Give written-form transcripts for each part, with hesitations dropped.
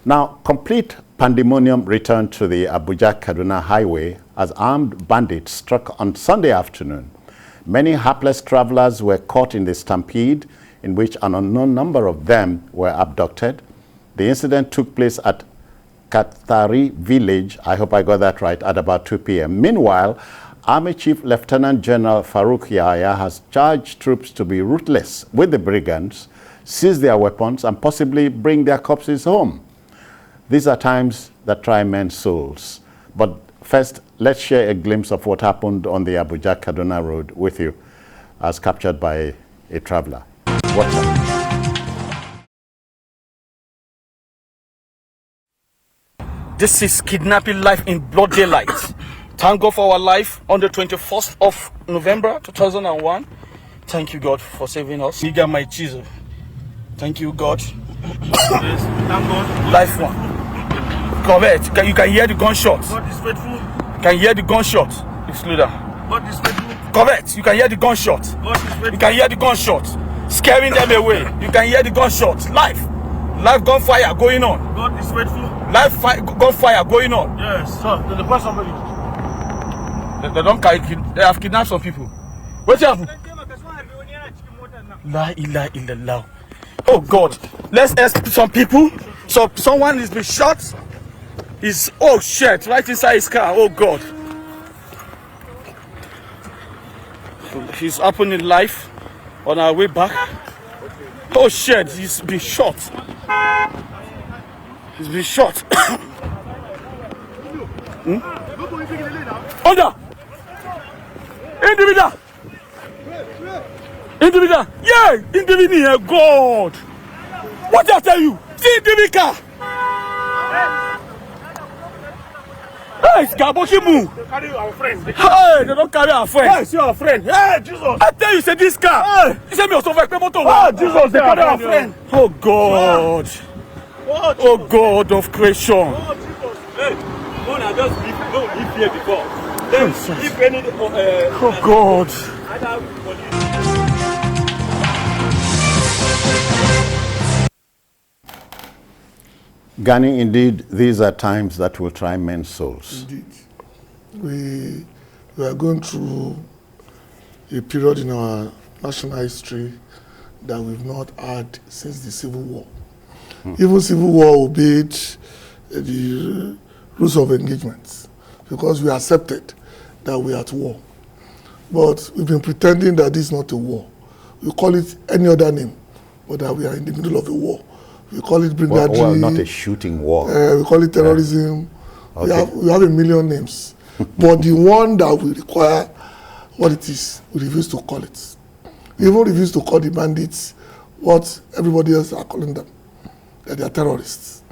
Now, complete pandemonium returned to the Abuja-Kaduna highway as armed bandits struck on Sunday afternoon. Many hapless travelers were caught in the stampede, in which an unknown number of them were abducted. The incident took place at Katari village, I hope I got that right, at about 2 p.m. Meanwhile, Army Chief Lieutenant General Farouk Yahya has charged troops to be ruthless with the brigands, seize their weapons, and possibly bring their corpses home. These are times that try men's souls. But first, let's share a glimpse of what happened on the Abuja-Kaduna Road with you, as captured by a traveler. Watch out. This is kidnapping life in broad daylight. Thank God for our life on the 21st of November 2001. Thank you, God, for saving us. You got my Jesus. Thank you, God. Yes, thank God. Life one. Correct. You can hear the gunshot. God is faithful. You can hear the gunshot. It's slow down. God is faithful. Correct. You can hear the gunshot. God is faithful. You can hear the gunshot. Scaring them away. You can hear the gunshot. Live gunfire going on. God is faithful. Gunfire going on. Yes, sir. They deploy somebody. They don't carry. They have kidnapped some people. What's happened? La ilaha illallah. Oh God. Let's ask some people. So someone is being shot. Is oh shit right inside his car. Oh God. He's happening live on our way back. Oh shit, he's been shot. He's been shot. Order! Individual! Individual! Yeah! Individual here, God! What did I tell you? Individual! Hey, it's Gabokimu! They carry our friend. Hey, they don't carry our friend. Hey, see our friend. Hey, Jesus! I tell you, say this car! Hey! You say me also like motor. Oh, Jesus, they carry our friend. Oh God! Oh God of creation! Oh, Jesus. Hey, no, I just live here before. Then, if any, Oh God! Gani, indeed, these are times that will try men's souls. Indeed. We are going through a period in our national history that we've not had since the Civil War. Even Civil War obeyed the rules of engagement because we accepted that we are at war. But we've been pretending that this is not a war. We call it any other name, but that we are in the middle of a war. We call it brigadry. Well, not a shooting war. We call it terrorism. Okay. We have a million names. But the one that we require what it is, we refuse to call it. We even refuse to call the bandits what everybody else are calling them, that they are terrorists.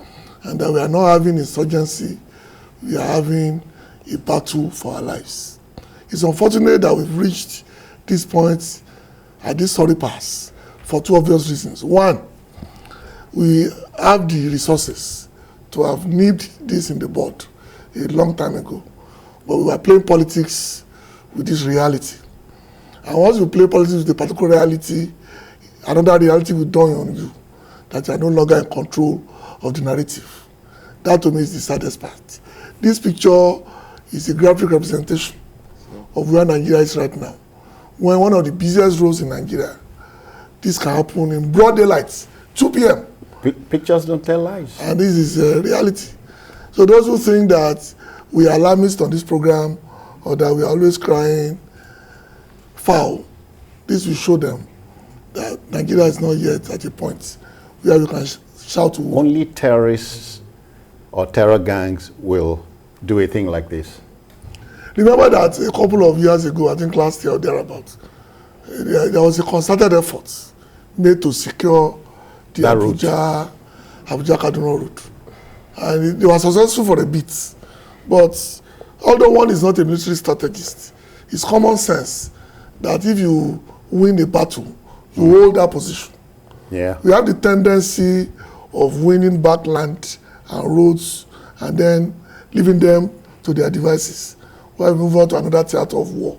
And that we are not having insurgency, we are having a battle for our lives. It's unfortunate that we've reached this point at this sorry pass for two obvious reasons. One, we have the resources to have nipped this in the bud a long time ago. But we were playing politics with this reality. And once you play politics with a particular reality, another reality will dawn on you, that you are no longer in control of the narrative. That to me is the saddest part. This picture is a graphic representation of where Nigeria is right now. When one of the busiest roads in Nigeria, this can happen in broad daylight, 2 p.m. Pictures don't tell lies. And this is reality. So those who think that we are alarmist on this program or that we are always crying foul, this will show them that Nigeria is not yet at a point where we can shout to war. Only terrorists or terror gangs will do a thing like this. Remember that a couple of years ago, I think last year or thereabouts, there was a concerted effort made to secure the Abuja-Kaduna Road. And they were successful for a bit. But although one is not a military strategist, it's common sense that if you win a battle, you hold that position. Yeah. We have the tendency of winning back land and roads and then leaving them to their devices while we move on to another theater of war.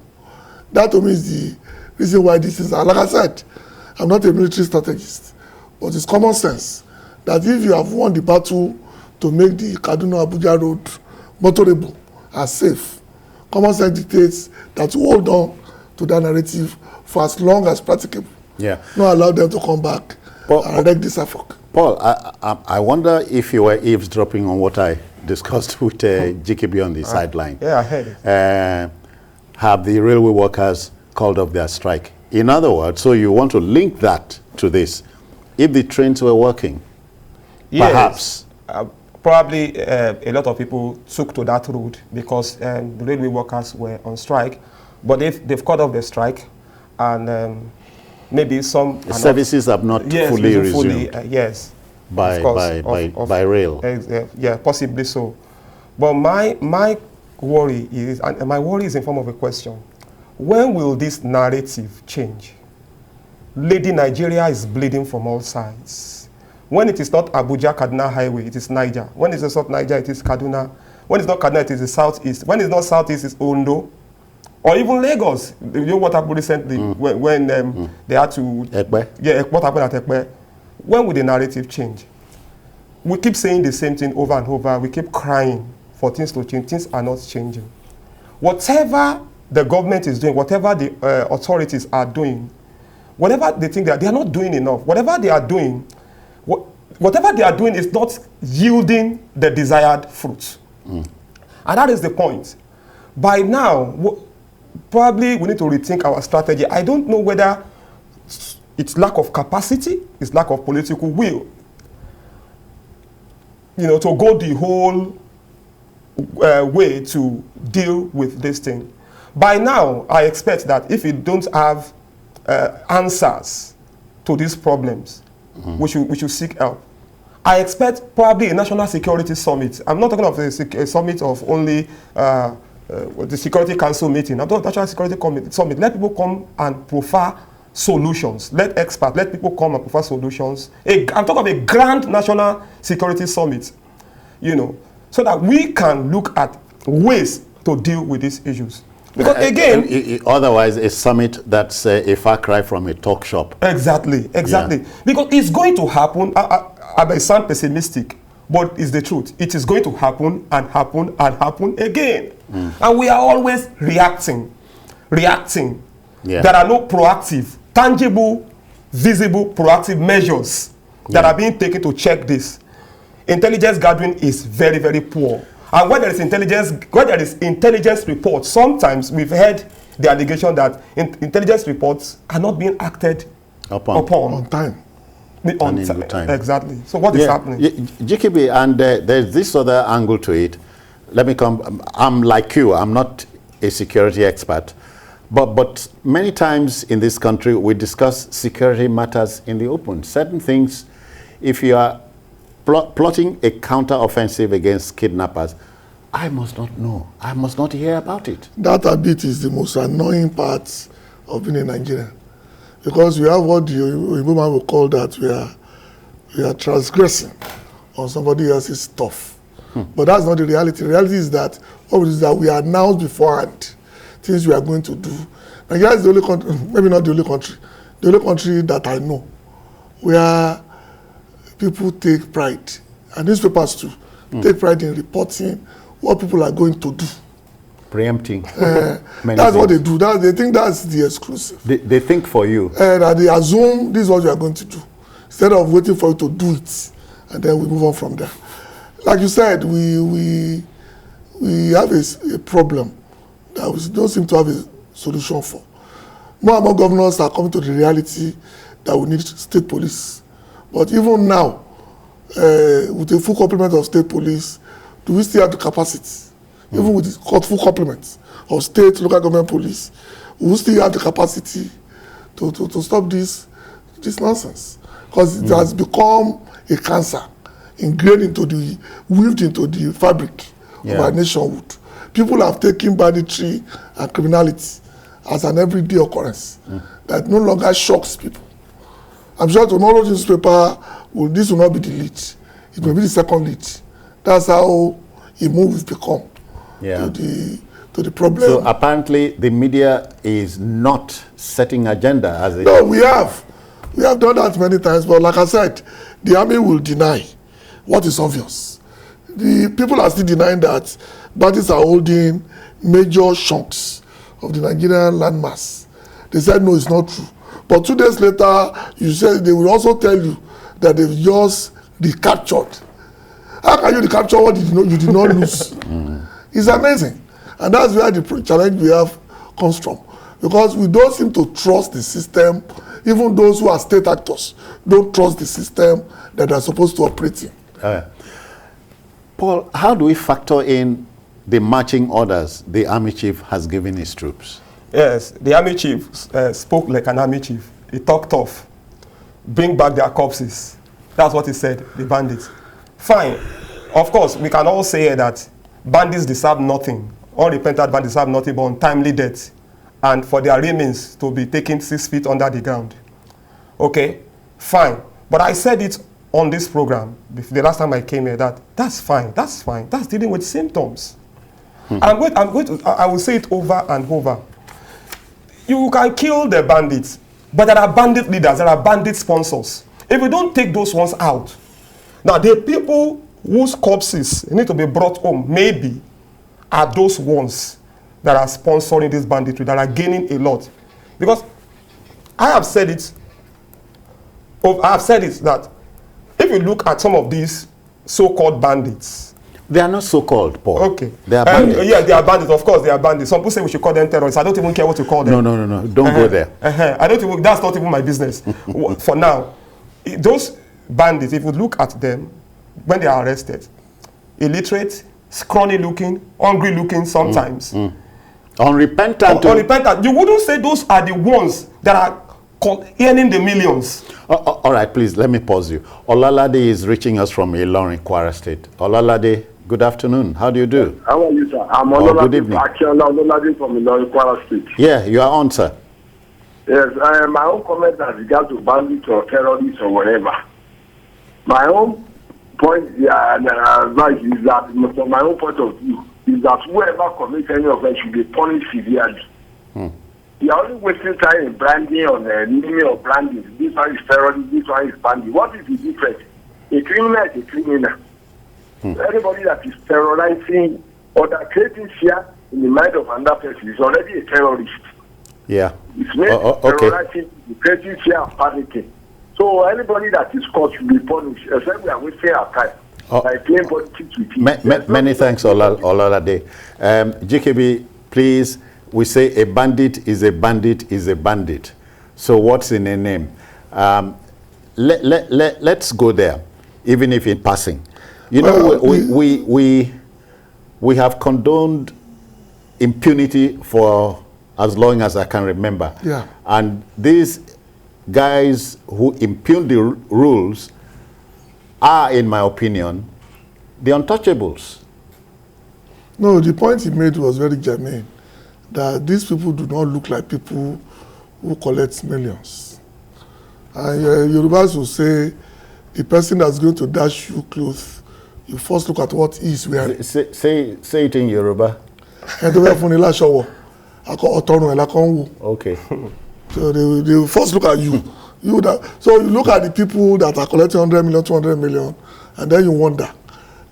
That to me is the reason why this is, like I said, I'm not a military strategist, but it's common sense that if you have won the battle to make the Kaduna-Abuja Road motorable and safe. Common sense dictates that you hold on to that narrative for as long as practicable. Yeah. Not allow them to come back and wreak this havoc. Paul, I wonder if you were eavesdropping on what I discussed with GKB on the sideline. Yeah, I heard it. Have the railway workers called off their strike? In other words, so you want to link that to this. If the trains were working, yes, perhaps. Probably a lot of people took to that road because the railway workers were on strike. But they've cut off the strike, and maybe some services have not fully resumed. Yes, by rail. Yeah, possibly so. But my worry is, and my worry is in form of a question: when will this narrative change? Lady Nigeria is bleeding from all sides. When it is not Abuja-Kaduna Highway, it is Niger. When it is not Niger, it is Kaduna. When it's not Kaduna, it is the southeast. When it's not southeast, it's Ondo. Or even Lagos. You know what happened recently when they had to... Ekpe? Yeah, what happened at Ekpe? When will the narrative change? We keep saying the same thing over and over. We keep crying for things to change. Things are not changing. Whatever the government is doing, whatever the authorities are doing, whatever they think they are not doing enough. Whatever they are doing is not yielding the desired fruit. And that is the point. By now, probably we need to rethink our strategy. I don't know whether it's lack of capacity, it's lack of political will, to go the whole way to deal with this thing. By now, I expect that if we don't have answers to these problems, we should seek help. I expect probably a national security summit. I'm not talking of a summit of only the Security Council meeting. I'm talking National Security Summit. Let people come and proffer solutions. Let people come and proffer solutions. I'm talking of a grand national security summit, so that we can look at ways to deal with these issues. Because again... otherwise, a summit that's a far cry from a talk shop. Exactly. Yeah. Because it's going to happen. I may sound pessimistic, but it's the truth. It is going to happen and happen and happen again. And we are always reacting. Yeah. There are no proactive, tangible, visible, proactive measures that are being taken to check this. Intelligence gathering is very, very poor. And when there is intelligence reports, sometimes we've heard the allegation that intelligence reports are not being acted upon. On time. On time. Exactly. So what is happening? GKB, and there's this other angle to it. Let me come. I'm like you. I'm not a security expert. But many times in this country, we discuss security matters in the open. Certain things, if you are plotting a counter-offensive against kidnappers, I must not know. I must not hear about it. That habit is the most annoying part of being a Nigerian. Because we have what the woman will call that we are transgressing on somebody else's stuff. But that's not the reality. The reality is that we announced beforehand things we are going to do. Nigeria is the only country, maybe not the only country that I know where people take pride, and newspapers too, take pride in reporting what people are going to do. Preempting. That's what they do. They think that's the exclusive. They think for you. And they assume this is what you are going to do, instead of waiting for you to do it, and then we move on from there. Like you said, we have a problem that we don't seem to have a solution for. More and more governors are coming to the reality that we need state police. But even now, with the full complement of state police, do we still have the capacity? Even with the full complement of state, local government police, we still have the capacity to stop this nonsense. Because it has become a cancer, weaved into the fabric of our nationhood. People have taken banditry and criminality as an everyday occurrence that no longer shocks people. I'm sure tomorrow's newspaper, this will not be the lead. It will be the second lead. That's how a move has become to the problem. So apparently the media is not setting agenda as it... No, we have. We have done that many times, but like I said, the army will deny what is obvious. the people are still denying that bandits are holding major chunks of the Nigerian landmass. They said no, it's not true. But 2 days later, you said they will also tell you that they've just recaptured. How can you recapture what you did not lose? It's amazing. And that's where the challenge we have comes from. Because we don't seem to trust the system. Even those who are state actors don't trust the system that they're supposed to operate in. Paul, how do we factor in the marching orders the army chief has given his troops? Yes, the army chief spoke like an army chief. He talked tough. Bring back their corpses. That's what he said, the bandits. Fine. Of course, we can all say that bandits deserve nothing. Unrepentant bandits deserve nothing but untimely death. And for their remains to be taken 6 feet under the ground. Okay, fine. But I said it on this program, the last time I came here, that's fine. That's dealing with symptoms. I will say it over and over. You can kill the bandits, but there are bandit leaders, there are bandit sponsors. If you don't take those ones out, now the people whose corpses need to be brought home, maybe, are those ones that are sponsoring this banditry, that are gaining a lot. Because I have said it that if you look at some of these so-called bandits, they are not so-called, Paul. Okay. They are bandits. Yeah, they are bandits. Of course, they are bandits. Some people say we should call them terrorists. I don't even care what you call them. No. Don't go there. I don't even. That's not even my business. For now, those bandits, if you look at them when they are arrested, illiterate, scrawny-looking, hungry-looking sometimes. Unrepentant. Unrepentant. You wouldn't say those are the ones that are earning the millions. All right, please, let me pause you. Olalade is reaching us from Ilorin, Kwara State. Olalade, good afternoon. How do you do? How are you, sir? I'm good evening. Olalade from Ilorin, Kwara State. Yeah, you are on, sir. Yes, my own comment as regards to bandits or terrorists or whatever. My own point and advice is that, from my own point of view, is that whoever commits any offense should be punished severely. You are only wasting time in branding on the naming of branding. This one is terrorist, this one is bandit. What is the difference? A criminal is a criminal. Anybody that is terrorizing or that creating fear in the mind of another person is already a terrorist. Yeah. It's made terrorizing, creating fear and panicking. So anybody that is caught should be punished, except we are wasting our time. By playing politics with him. Many thanks, Olalade. GKB, please, we say a bandit is a bandit is a bandit. So what's in a name? Let's go there, even if in passing. You know, we have condoned impunity for as long as I can remember. Yeah. And these guys who impugn the rules are, in my opinion, the untouchables. No, the point he made was very germane, that these people do not look like people who collect millions. And Yorubas will say, the person that's going to dash you clothes, you first look at what he is wearing. Say it in Yoruba. Okay. So they will first look at you. So you look at the people that are collecting 100 million, 200 million, and then you wonder,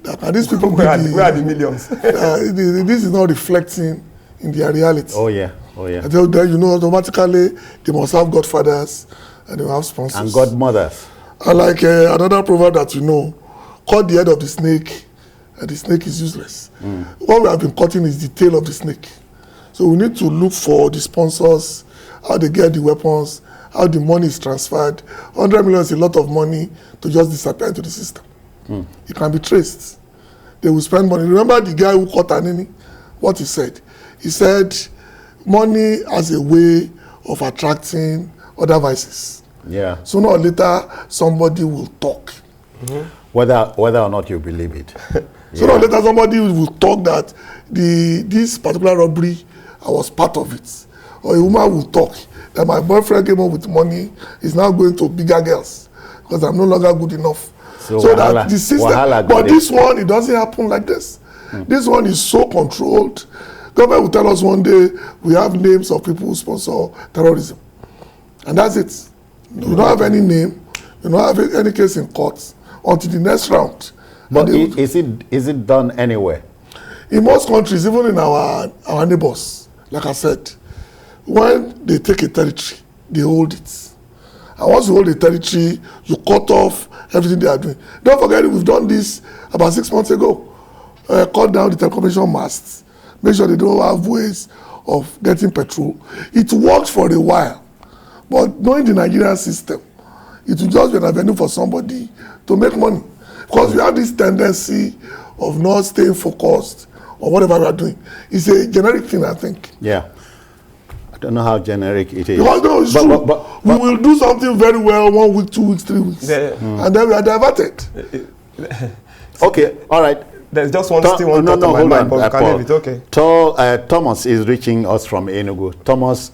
that these people where are the millions? This is not reflecting in their reality. Oh yeah. And then you know automatically they must have godfathers and they will have sponsors. And godmothers. And like another proverb that you know, cut the head of the snake and the snake is useless. What we have been cutting is the tail of the snake. So we need to look for the sponsors, how they get the weapons, how the money is transferred. 100 million is a lot of money to just disappear into the system. It can be traced. They will spend money. Remember the guy who caught Anini? What he said? He said money as a way of attracting other vices. Yeah. Sooner or later, somebody will talk. Whether or not you believe it. Sooner or later, somebody will talk that this particular robbery, I was part of it. Or a woman will talk that my boyfriend came up with money, is now going to bigger girls because I'm no longer good enough. So that the system, but this one, it doesn't happen like this. This one is so controlled. Government will tell us one day we have names of people who sponsor terrorism. And that's it. You don't have any name, you don't have any case in court until the next round. But is it done anywhere? In most countries, even in our neighbors, like I said, when they take a territory, they hold it. And once you hold a territory, you cut off everything they are doing. Don't forget, we've done this about 6 months ago. Cut down the telecommunication masts. Make sure they don't have ways of getting petrol. It worked for a while. But knowing the Nigerian system, it will just be an avenue for somebody to make money. Because we have this tendency of not staying focused on whatever we are doing. It's a generic thing, I think. Yeah. I don't know how generic it is. Because no, it's true. But we will do something very well 1 week, 2 weeks, 3 weeks. And then we are diverted. Okay, all right. There's just one thing on my mind, but can leave it, okay. Thomas is reaching us from Enugu. Thomas,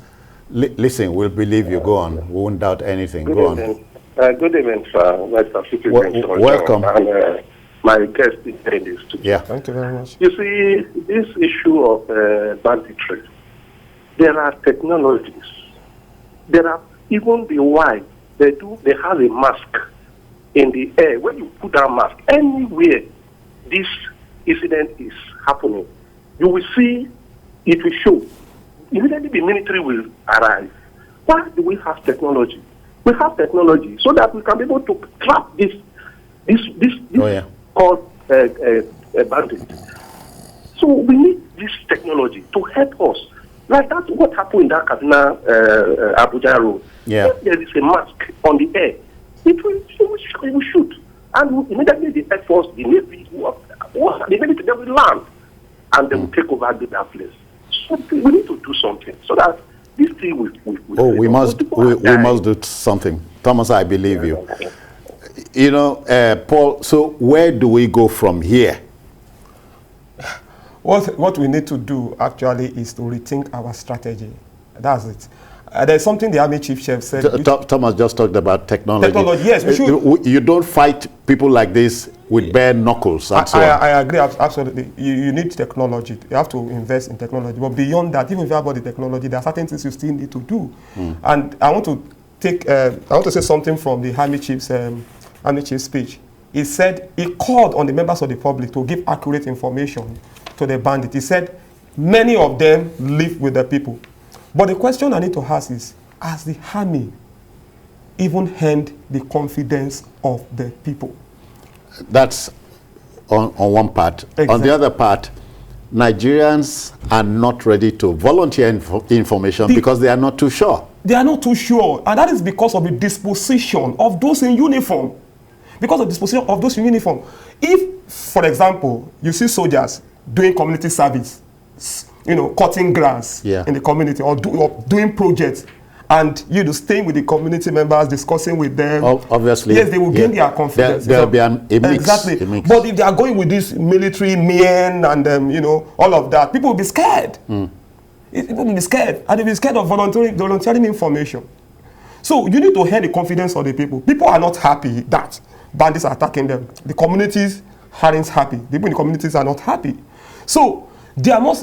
listen, we'll believe you. Go on. We won't doubt anything. Go on. Good evening, sir. Welcome. And my guest is this too. Yeah. Thank you very much. You see, this issue of banditry, there are technologies. There are even the why they have a mask in the air. When you put that mask anywhere this incident is happening, you will see it will show. Immediately the military will arrive. Why do we have technology? We have technology so that we can be able to trap this called bandit. So we need this technology to help us. Like that's what happened in that Kaduna Abuja Road. Yeah. If there is a mask on the air, it will shoot. And immediately the Air Force, the Navy, the military, they will land and they will take over that place. So we need to do something so that this thing will we must do something. Thomas, I believe you. You know, Paul, so where do we go from here? What we need to do actually is to rethink our strategy. That's it. There's something the Army Chief Chef said. Thomas just talked about technology. Technology, yes. We should. You don't fight people like this with bare knuckles. I agree, absolutely. You need technology. You have to invest in technology. But beyond that, even if you have all the technology, there are certain things you still need to do. And I want to say something from the Army Chief's speech. He said he called on the members of the public to give accurate information to the bandits. He said many of them live with the people. But the question I need to ask is, has the army even earned the confidence of the people? That's on one part. Exactly. On the other part, Nigerians are not ready to volunteer information because they are not too sure. They are not too sure. And that is because of the disposition of those in uniform. Because of the disposition of those in uniform. If, for example, you see soldiers doing community service, you know, cutting grass in the community or doing projects, and staying with the community members, discussing with them. Obviously. Yes, they will gain their confidence. There will be a mix. Exactly. A mix. But if they are going with this military men and, all of that, people will be scared. People will be scared. And they'll be scared of volunteering information. So you need to earn the confidence of the people. People are not happy that bandits are attacking them. The communities aren't happy. People in the communities are not happy. So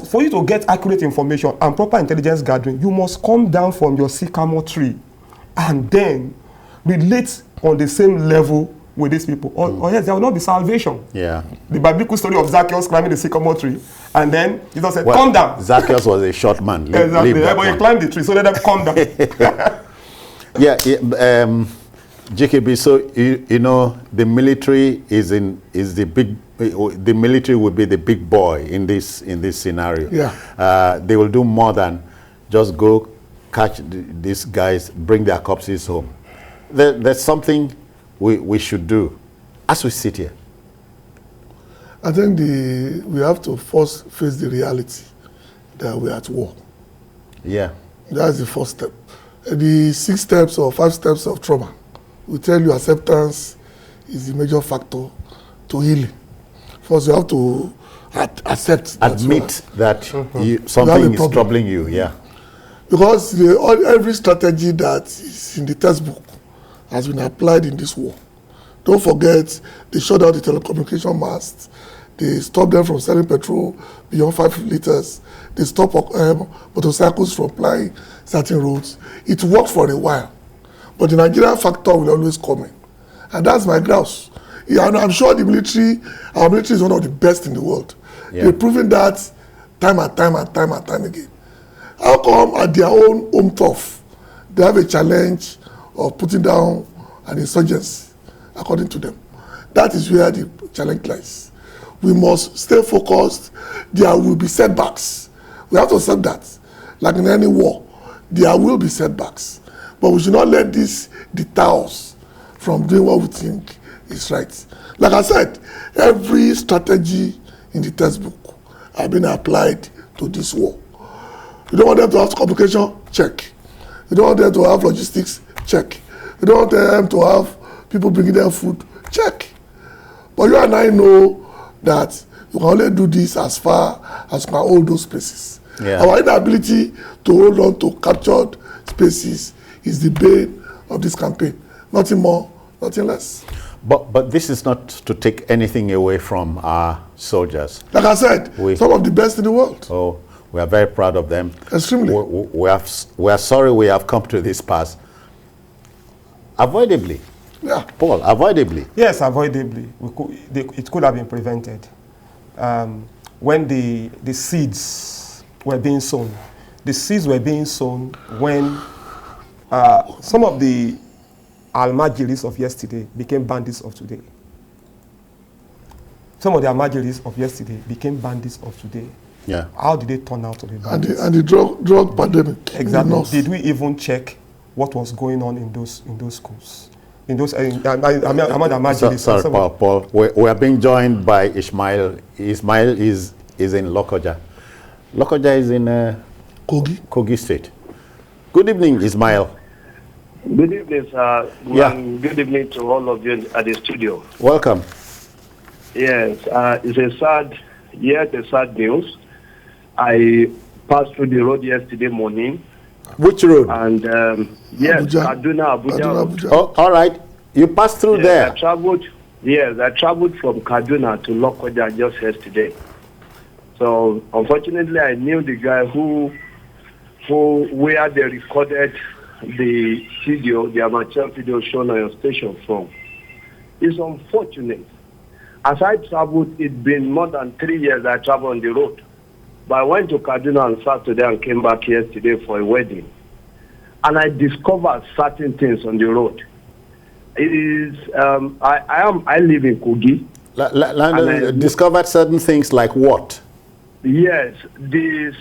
for you to get accurate information and proper intelligence gathering, you must come down from your sycamore tree and then relate on the same level with these people. Or yes, there will not be salvation. Yeah. The biblical story of Zacchaeus climbing the sycamore tree, and then Jesus said, come down. Zacchaeus was a short man. Exactly. But he climbed the tree, so let them come down. JKB, so you know the military the military will be the big boy in this scenario. Yeah. They will do more than just go catch these guys, bring their corpses home. There's something we should do as we sit here. I think we have to first face the reality that we're at war. Yeah. That's the first step. The 6 steps or 5 steps of trauma will tell you acceptance is the major factor to healing. First, you have to admit that something is troubling you. Yeah. Because every strategy that is in the textbook has been applied in this war. Don't forget, they shut down the telecommunication masts. They stopped them from selling petrol beyond 5 liters. They stopped motorcycles from plying certain roads. It worked for a while. But the Nigerian factor will always come in. And that's my grouse. Yeah, and I'm sure our military is one of the best in the world. Yeah. They've proven that time and time again. How come at their own home turf, they have a challenge of putting down an insurgency, according to them? That is where the challenge lies. We must stay focused. There will be setbacks. We have to accept that. Like in any war, there will be setbacks. But we should not let this deter us from doing what we think is right. Like I said, every strategy in the textbook has been applied to this war. You don't want them to have communication? Check. You don't want them to have logistics? Check. You don't want them to have people bringing them food? Check. But you and I know that you can only do this as far as you can hold those spaces. Yeah. Our inability to hold on to captured spaces is the bane of this campaign. Nothing more, nothing less. But this is not to take anything away from our soldiers. Like I said, some of the best in the world. Oh, we are very proud of them. Extremely. We are sorry we have come to this pass. Avoidably. Yeah. Paul, avoidably. Yes, avoidably. It could have been prevented. When the seeds were being sown. The seeds were being sown when some of the Almajiris of yesterday became bandits of today. Some of the Almajiris of yesterday became bandits of today. Yeah. How did they turn out to be bandits? And the drug pandemic. Exactly. Did we even check what was going on in those schools? In those, among the Almajiris. Sorry, Paul. We are being joined by Ismail. Ismail is in Lokoja. Lokoja is in Kogi State. Good evening, Ismail. Good evening, sir. Yeah. Good evening to all of you at the studio. Welcome. Yes, it's a sad news. I passed through the road yesterday morning. Which road? And yes, Abuja. Abuja. Oh, all right. You passed through there. I traveled from Kaduna to Lokoja just yesterday. So unfortunately, I knew the guy where they recorded the video, the amateur video shown on your station from. It's unfortunate. As I traveled, it's been more than 3 years I traveled on the road. But I went to Kaduna on Saturday and came back yesterday for a wedding. And I discovered certain things on the road. It is, I live in Kogi. Discovered certain things like what? Yes, the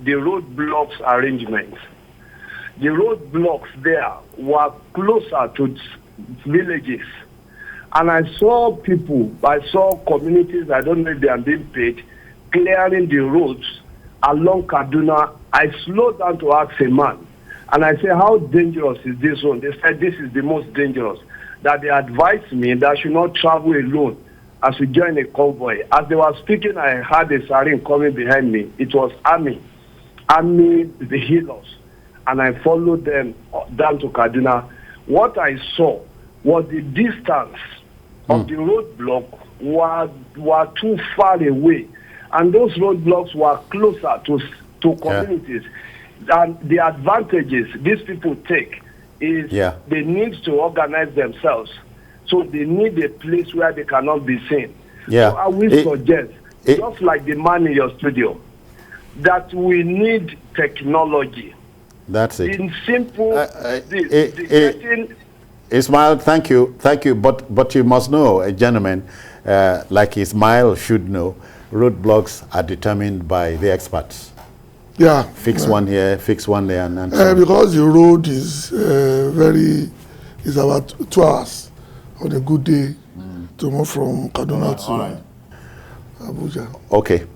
roadblocks arrangements. The roadblocks there were closer to villages. And I saw communities, I don't know if they are being paid, clearing the roads along Kaduna. I slowed down to ask a man. And I said, how dangerous is this one? They said, this is the most dangerous. That they advised me that I should not travel alone as we join a convoy. As they were speaking, I heard a siren coming behind me. It was army, the healers. And I followed them down to Kaduna. What I saw was the distance of the roadblock were too far away. And those roadblocks were closer to communities. Yeah. And the advantages these people take is they need to organize themselves. So they need a place where they cannot be seen. Yeah. So I will suggest, just like the man in your studio, that we need technology. That's it. In simple, Ismail, thank you. But you must know, gentlemen, like Ismail should know, roadblocks are determined by the experts. Yeah. Fix one here, fix one there, and because the road is is about 2 hours on a good day to move from Kaduna to Abuja. Okay.